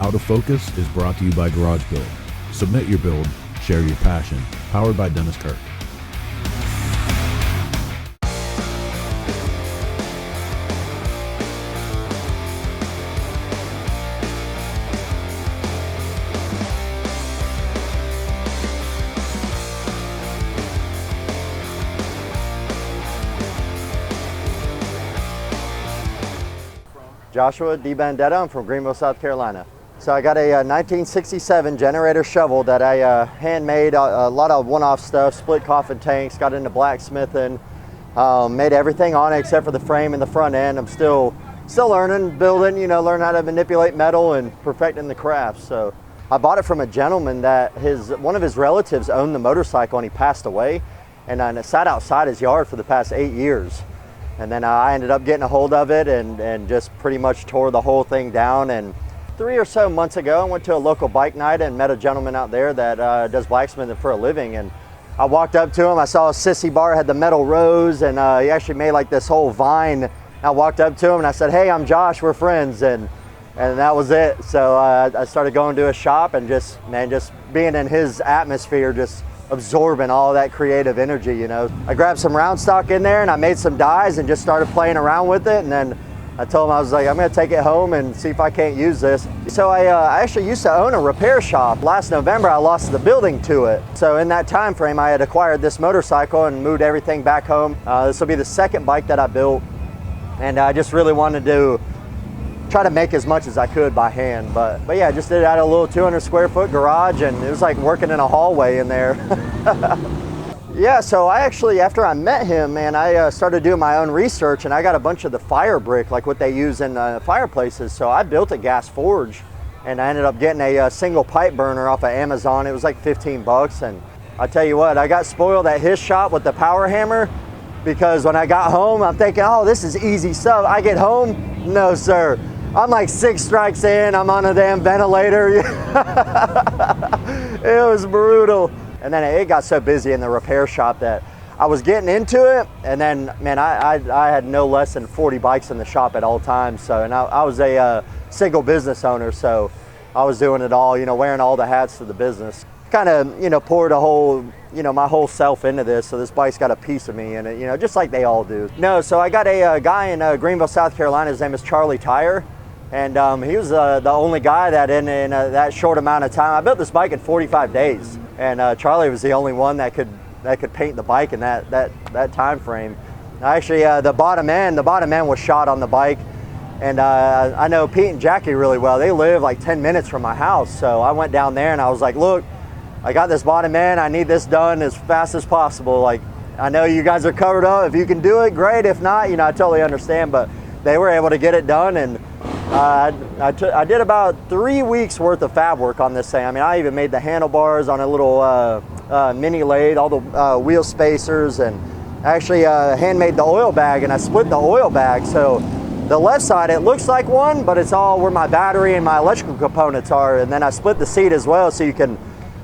Out of Focus is brought to you by Garage Build. Submit your build, share your passion. Powered by Kirk. Joshua DeBendetto. I'm from Greenville, South Carolina. So I got a 1967 generator shovel that I handmade, a lot of one-off stuff, split coffin tanks, got into blacksmithing, made everything on it except for the frame and the front end. I'm still learning, building, learn how to manipulate metal and perfecting the craft. So I bought it from a gentleman that one of his relatives owned the motorcycle and he passed away, and it sat outside his yard for the past 8 years. And then I ended up getting a hold of it and just pretty much tore the whole thing down. And 3 or so months ago, I went to a local bike night and met a gentleman out there that does blacksmithing for a living. And I walked up to him, I saw a sissy bar, had the metal rose, and he actually made like this whole vine. I walked up to him and I said, "Hey, I'm Josh, we're friends." And that was it. So I started going to his shop and just being in his atmosphere, just absorbing all that creative energy, I grabbed some round stock in there and I made some dies and just started playing around with it. And then I told him, I was like, I'm gonna take it home and see if I can't use this. So I actually used to own a repair shop. Last November, I lost the building to it. So in that time frame, I had acquired this motorcycle and moved everything back home. This will be the second bike that I built. And I just really wanted to try to make as much as I could by hand. But yeah, I just did it out of a little 200 square foot garage, and it was like working in a hallway in there. Yeah, so I actually, after I met him, man, I started doing my own research, and I got a bunch of the fire brick, like what they use in fireplaces. So I built a gas forge, and I ended up getting a single pipe burner off of Amazon. It was like 15 bucks. And I tell you what, I got spoiled at his shop with the power hammer, because when I got home, I'm thinking, oh, this is easy stuff. I get home, no sir. I'm like 6 strikes in, I'm on a damn ventilator. It was brutal. And then it got so busy in the repair shop that I was getting into it. And then, man, I had no less than 40 bikes in the shop at all times. So, and I was a single business owner, so I was doing it all, wearing all the hats to the business. Kind of, poured a whole, my whole self into this. So this bike's got a piece of me in it, just like they all do. No, so I got a guy in Greenville, South Carolina. His name is Charlie Tire. And he was the only guy that in that short amount of time, I built this bike in 45 days. And Charlie was the only one that could paint the bike in that time frame. Actually, the bottom end was shot on the bike. And I know Pete and Jackie really well. They live like 10 minutes from my house. So I went down there and I was like, look, I got this bottom end. I need this done as fast as possible. Like, I know you guys are covered up. If you can do it, great. If not, I totally understand. But they were able to get it done. And I did about 3 weeks worth of fab work on this thing. I mean, I even made the handlebars on a little mini lathe, all the wheel spacers, and actually handmade the oil bag, and I split the oil bag. So the left side, it looks like one, but it's all where my battery and my electrical components are. And then I split the seat as well, so you can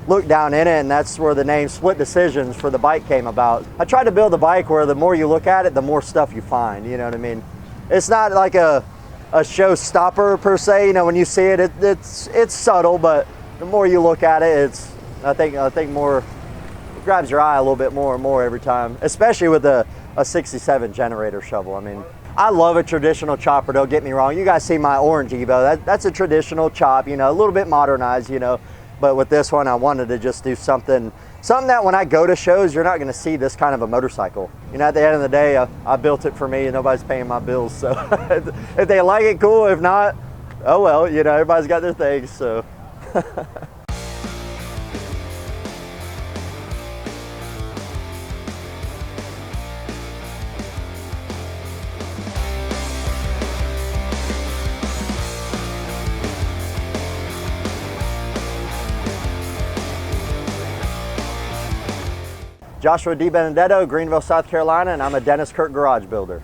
look down in it, and that's where the name Split Decisions for the bike came about. I tried to build a bike where the more you look at it, the more stuff you find, you know what I mean? It's not like a showstopper per se, when you see it, it's subtle, but the more you look at it, I think more, it grabs your eye a little bit more and more every time, especially with a 67 generator shovel. I mean, I love a traditional chopper, don't get me wrong. You guys see my orange Evo, that's a traditional chop, a little bit modernized, but with this one, I wanted to just do something that when I go to shows, you're not going to see this kind of a motorcycle. At the end of the day, I built it for me, and nobody's paying my bills. So if they like it, cool. If not, oh well. Everybody's got their things. So. Joshua DeBendetto, Greenville, South Carolina, and I'm a Kirk garage builder.